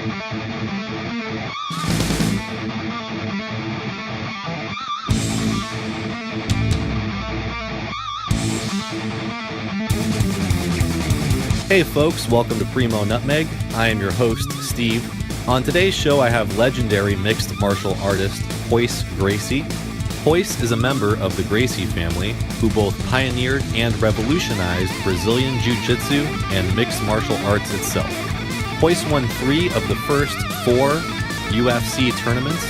Hey folks, welcome to PRIMO NUTMEG. I am your host, Steve. On today's show, I have legendary mixed martial artist Royce Gracie. Royce is a member of the Gracie family, who both pioneered and revolutionized Brazilian jiu-jitsu and mixed martial arts itself. Royce won 3 of the first 4 UFC tournaments.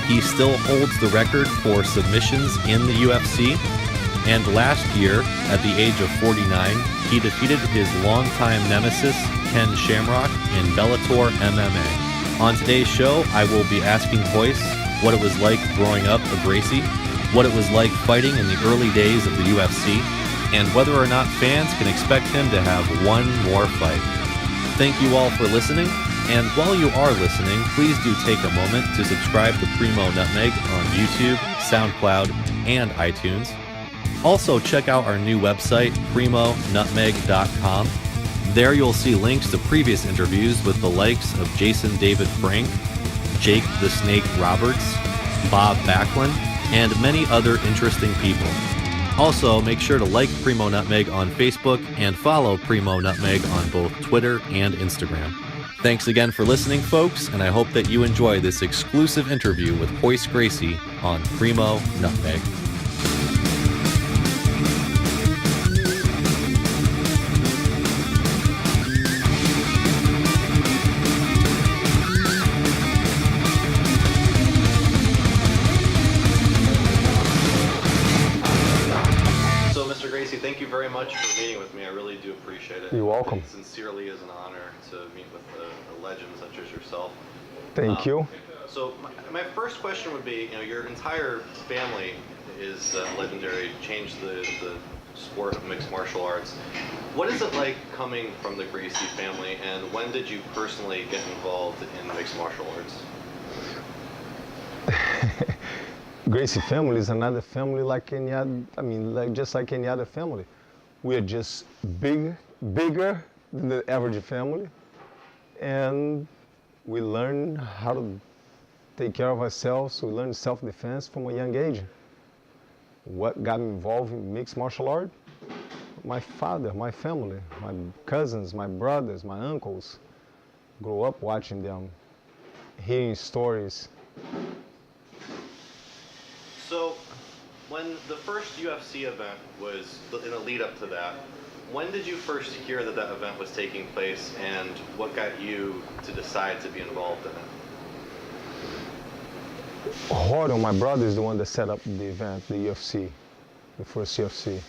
He still holds the record for submissions in the UFC. And last year, at the age of 49, he defeated his longtime nemesis, Ken Shamrock, in Bellator MMA. On today's show, I will be asking Royce what it was like growing up a Gracie, what it was like fighting in the early days of the UFC, and whether or not fans can expect him to have one more fight. Thank you all for listening, and while you are listening, please do take a moment to subscribe to PRIMO NUTMEG on YouTube, SoundCloud, and iTunes. Also, check out our new website, PRIMONutmeg.com. There you'll see links to previous interviews with the likes of Jason David Frank, Jake the Snake Roberts, Bob Backlund, and many other interesting people. Also, make sure to like PRIMO NUTMEG on Facebook and follow PRIMO NUTMEG on both Twitter and Instagram. Thanks again for listening, folks, and I hope that you enjoy this exclusive interview with Royce Gracie on PRIMO NUTMEG. Thank you very much for meeting with me. I really do appreciate it. You're welcome. It sincerely is an honor to meet with a legend such as yourself. Thank you. So my first question would be, your entire family is legendary, changed the sport of mixed martial arts. What is it like coming from the Gracie family, and when did you personally get involved in mixed martial arts? Gracie family is another family like any other, just like any other family. We are just bigger than the average family, and we learn how to take care of ourselves. We learn self-defense from a young age. What got me involved in mixed martial art? My father, my family, my cousins, my brothers, my uncles. Grew up watching them, hearing stories. So, when the first UFC event was in the lead up to that, when did you first hear that that event was taking place, and what got you to decide to be involved in it? Horton, my brother, is the one that set up the event, the UFC, the first UFC.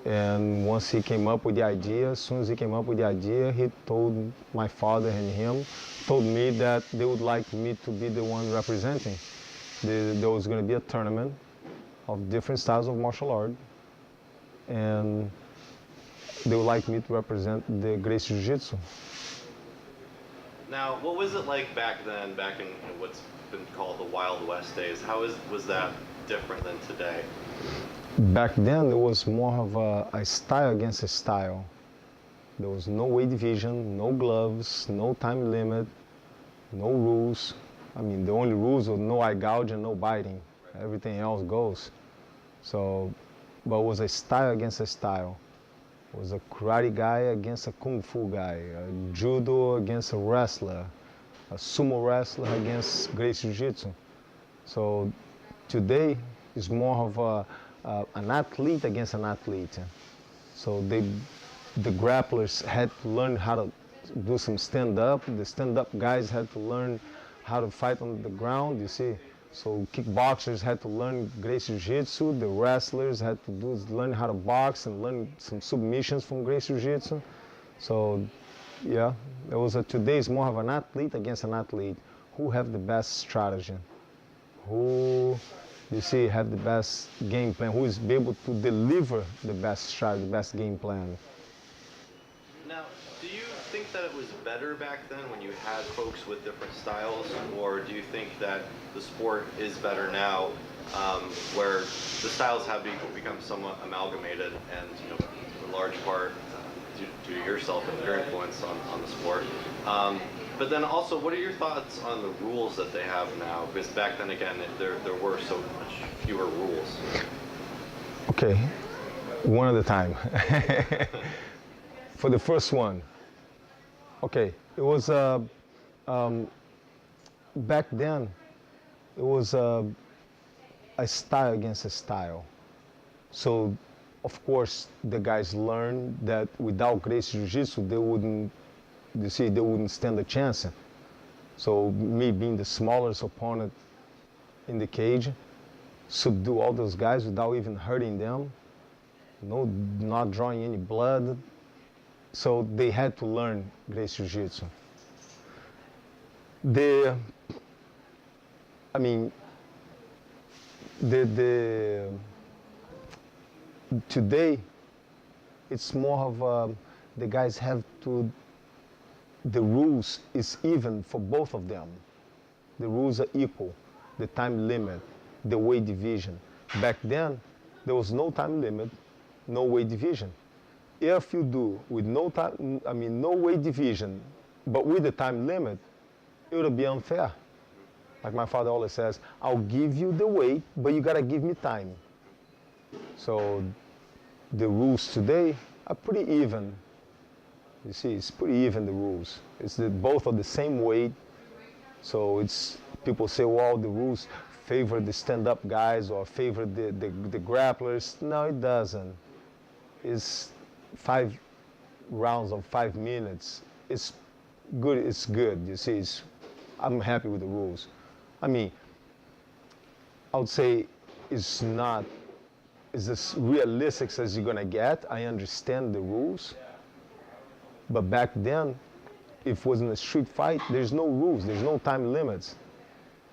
And once he came up with the idea, as soon as he came up with the idea, he told my father and him, told me that they would like me to be the one representing. There was going to be a tournament of different styles of martial art, and they would like me to represent the Gracie Jiu-Jitsu. Now, what was it like back then, back in what's been called the Wild West days? How was that different than today? Back then, it was more of a style against a style. There was no weight division, no gloves, no time limit, no rules. The only rules were no eye gouge and no biting. Everything else goes. So, but it was a style against a style. It was a karate guy against a kung fu guy, a judo against a wrestler, a sumo wrestler against Gracie Jiu-Jitsu. So today is more of an athlete against an athlete. So the grapplers had to learn how to do some stand-up. The stand-up guys had to learn how to fight on the ground, you see. So kickboxers had to learn Gracie Jiu-Jitsu. The wrestlers had to learn how to box and learn some submissions from Gracie Jiu-Jitsu. So, yeah, today is more of an athlete against an athlete. Who have the best strategy? Who, you see, have the best game plan? Who is able to deliver the best strategy, the best game plan? Now, do you think that it was better back then when you had folks with different styles, or do you think that the sport is better now, where the styles have become somewhat amalgamated, and in large part due to yourself and your influence on the sport? But then also, what are your thoughts on the rules that they have now? Because back then, again, there were so much fewer rules. Okay, one at a time. For the first one, okay, it was back then. It was a style against a style. So, of course, the guys learned that without Gracie Jiu-Jitsu, they wouldn't stand a chance. So me being the smallest opponent in the cage, subdue all those guys without even hurting them, not drawing any blood. So they had to learn Gracie Jiu-Jitsu. Today, it's more of the guys have to. The rules is even for both of them. The rules are equal. The time limit, the weight division. Back then, there was no time limit, no weight division. If you do with no weight division, but with the time limit, it would be unfair. Like my father always says, I'll give you the weight, but you gotta give me time. So the rules today are pretty even. You see, it's pretty even, the rules. Both are the same weight. So people say, well, the rules favor the stand-up guys or favor the grapplers. No, it doesn't. It's 5 rounds of 5 minutes. It's good, you see. I'm happy with the rules. I would say it's as realistic as you're gonna get. I understand the rules. But back then, if it wasn't a street fight, there's no rules, there's no time limits.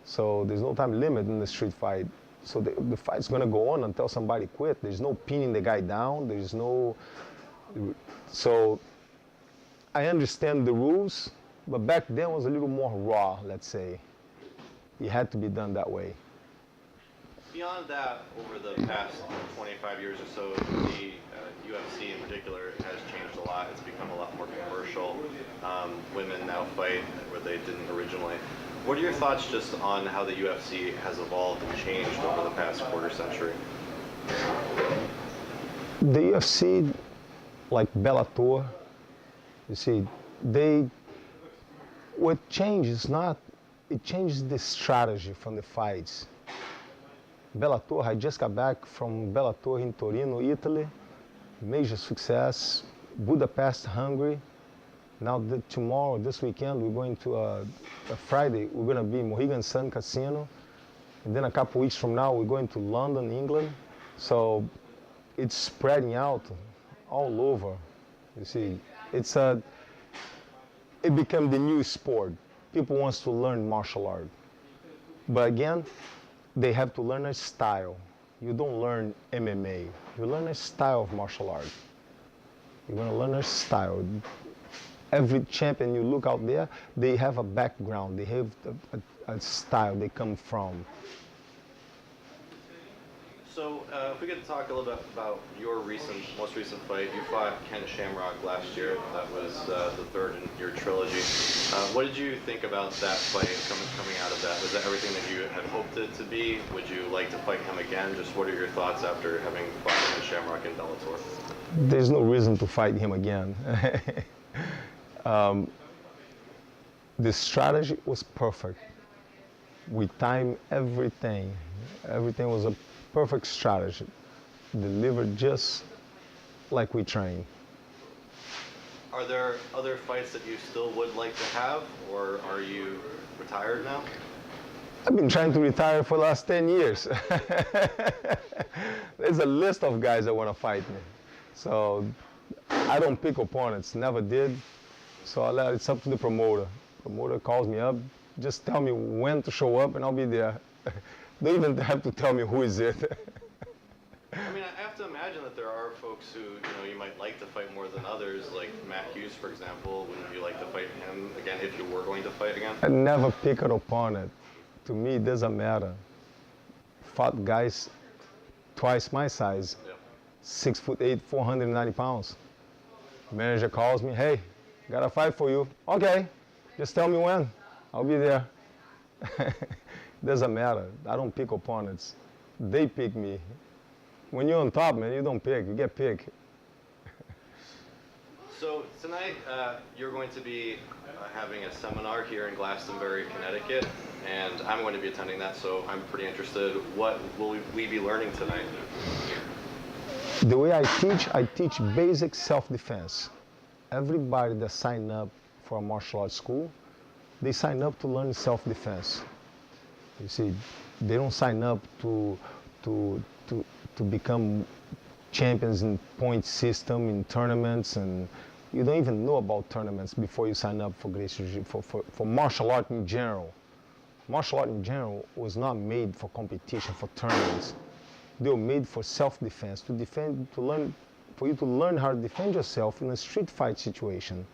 So there's no time limit in the street fight. So the fight's gonna go on until somebody quit. There's no pinning the guy down, so I understand the rules, but back then was a little more raw, let's say. It had to be done that way. Beyond that, over the past 25 years or so, the UFC in particular has changed a lot. It's become a lot more commercial. Women now fight where they didn't originally. What are your thoughts just on how the UFC has evolved and changed over the past quarter century? The UFC, like Bellator, you see, what changes it changes the strategy from the fights. Bellator, I just got back from Bellator in Torino, Italy. Major success. Budapest, Hungary. Now tomorrow, this weekend, we're going to a Friday, we're going to be Mohegan Sun Casino. And then a couple weeks from now, we're going to London, England. So it's spreading out all over. You see, it became the new sport. People want to learn martial art. But again, they have to learn a style. You don't learn MMA. You learn a style of martial art. You're gonna learn a style. Every champion you look out there, they have a background. They have a style they come from. So if we could talk a little bit about your most recent fight. You fought Ken Shamrock last year. That was the third in your trilogy. What did you think about that fight coming out of that? Was that everything that you had hoped it to be? Would you like to fight him again? Just what are your thoughts after having fought Ken Shamrock in Bellator? There's no reason to fight him again. The strategy was perfect. We timed everything. Everything was a perfect strategy, delivered just like we train. Are there other fights that you still would like to have, or are you retired now? I've been trying to retire for the last 10 years. There's a list of guys that want to fight me. So I don't pick opponents, never did. So it's up to the promoter. Promoter calls me up, just tell me when to show up and I'll be there. They even have to tell me who is it. I mean, I have to imagine that there are folks who, you might like to fight more than others, like Matt Hughes, for example. Wouldn't you like to fight him again if you were going to fight again? I never pick an opponent. To me, it doesn't matter. Fought guys twice my size, 6'8", 490 pounds. Manager calls me, hey, got a fight for you. Okay, Just tell me when. I'll be there. Doesn't matter. I don't pick opponents. They pick me. When you're on top, man, you don't pick. You get picked. So tonight you're going to be having a seminar here in Glastonbury, Connecticut, and I'm going to be attending that, so I'm pretty interested. What will we be learning tonight? The way I teach basic self-defense. Everybody that sign up for a martial arts school, they sign up to learn self-defense. You see, they don't sign up to become champions in point system, in tournaments, and you don't even know about tournaments before you sign up for Gracie, for martial art in general. Martial art in general was not made for competition, for tournaments. They were made for self-defense, to defend, to learn, for you to learn how to defend yourself in a street fight situation.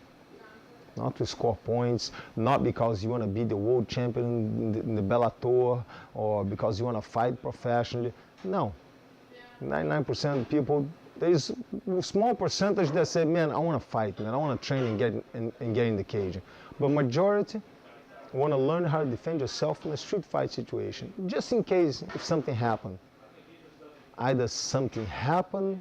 Not to score points, not because you want to be the world champion in the Bellator, or because you want to fight professionally. No. 99% of people, there's a small percentage that say, man, I want to fight, man, I want to train and get in the cage. But majority want to learn how to defend yourself in a street fight situation, just in case if something happened. Either something happened,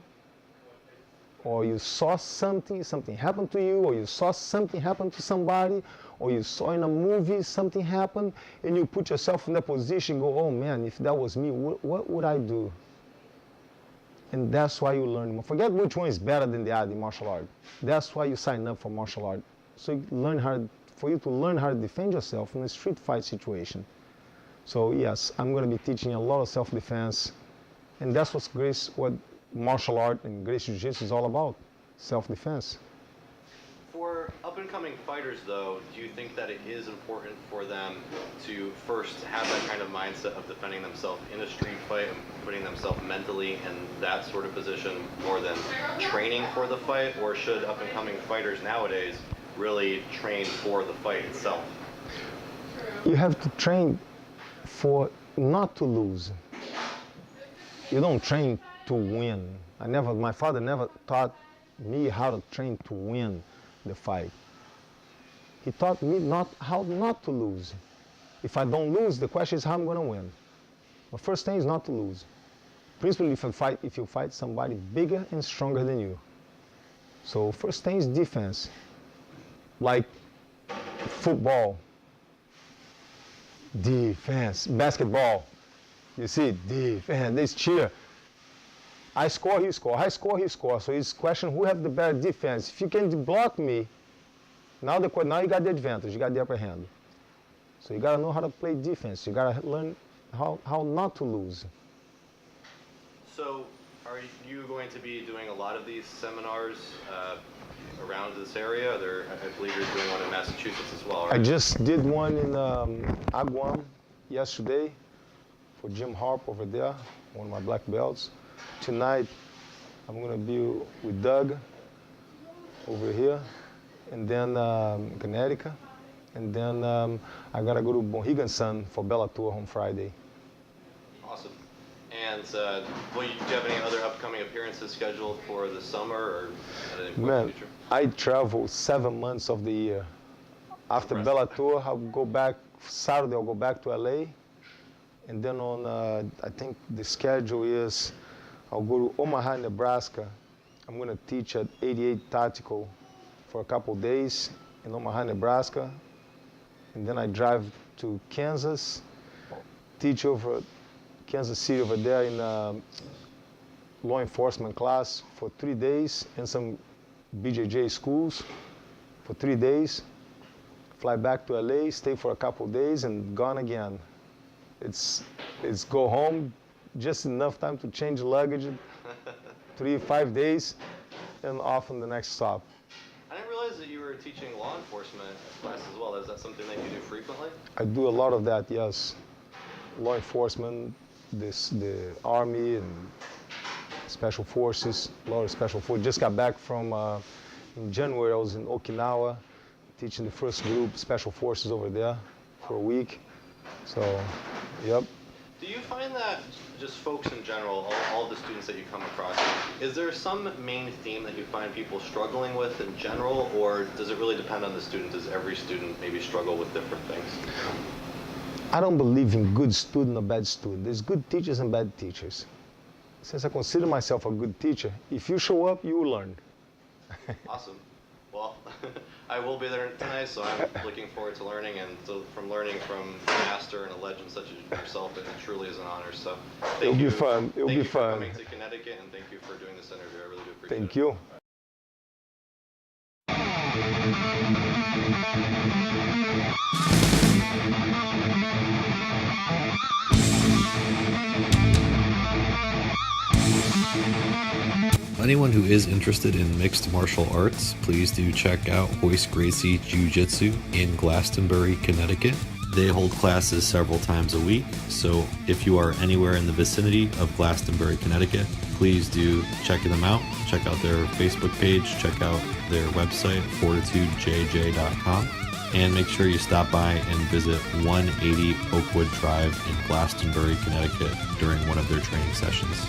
or you saw something happened to you, or you saw something happen to somebody, or you saw in a movie something happen, and you put yourself in that position, go, oh man, if that was me, what would I do? And that's why you learn. Forget which one is better than the other in martial art. That's why you sign up for martial art. So you learn for you to learn how to defend yourself in a street fight situation. So yes, I'm going to be teaching a lot of self-defense. And that's what martial art and Gracie Jiu-Jitsu is all about, self-defense. For up-and-coming fighters, though, do you think that it is important for them to first have that kind of mindset of defending themselves in a street fight and putting themselves mentally in that sort of position more than training for the fight? Or should up-and-coming fighters nowadays really train for the fight itself? You have to train for not to lose. You don't train to win. My father never taught me how to train to win the fight. He taught me how not to lose. If I don't lose, the question is how I'm going to win. The first thing is not to lose. Principally if you fight somebody bigger and stronger than you. So first thing is defense. Like football, defense. Basketball, you see, defense. They cheer. I score, he score. I score, he score. So it's question who have the better defense. If you can block me, now you got the advantage. You got the upper hand. So you got to know how to play defense. You got to learn how not to lose. So are you going to be doing a lot of these seminars around this area? I believe you're doing one in Massachusetts as well, right? I just did one in Aguam yesterday for Jim Harp over there, one of my black belts. Tonight, I'm going to be with Doug over here, and then Connecticut, and then I got to go to Mohegan-Sun for Bellator on Friday. Awesome. And do you have any other upcoming appearances scheduled for the summer or Man, future? I travel 7 months of the year. After Bellator, I'll go back, Saturday I'll go back to LA, and then on, I think the schedule is, I'll go to Omaha, Nebraska. I'm going to teach at 88 Tactical for a couple days in Omaha, Nebraska. And then I drive to Kansas, teach over Kansas City over there in law enforcement class for 3 days and some BJJ schools for 3 days. Fly back to LA, stay for a couple days and gone again. It's go home, just enough time to change luggage, 3-5 days, and off on the next stop. I didn't realize that you were teaching law enforcement class as well. Is that something that you do frequently? I do a lot of that, yes. Law enforcement, the Army and Special Forces, a lot of Special Forces. Just got back from, in January, I was in Okinawa, teaching the first group, Special Forces over there for a week. So, yep. Do you find that just folks in general, all the students that you come across, is there some main theme that you find people struggling with in general, or does it really depend on the student? Does every student maybe struggle with different things? I don't believe in good student or bad student. There's good teachers and bad teachers. Since I consider myself a good teacher, if you show up, you will learn. Awesome. Well, I will be there tonight, so I'm looking forward to learning, and so from learning from a master and a legend such as yourself, it truly is an honor. So It'll be fun. It'll be fun. Thank you for coming to Connecticut, and thank you for doing this interview. I really do appreciate it. Thank you. Anyone who is interested in mixed martial arts, please do check out Royce Gracie Jiu-Jitsu in Glastonbury, Connecticut. They hold classes several times a week, so if you are anywhere in the vicinity of Glastonbury, Connecticut, please do check them out. Check out their Facebook page, check out their website, fortitudejj.com, and make sure you stop by and visit 180 Oakwood Drive in Glastonbury, Connecticut during one of their training sessions.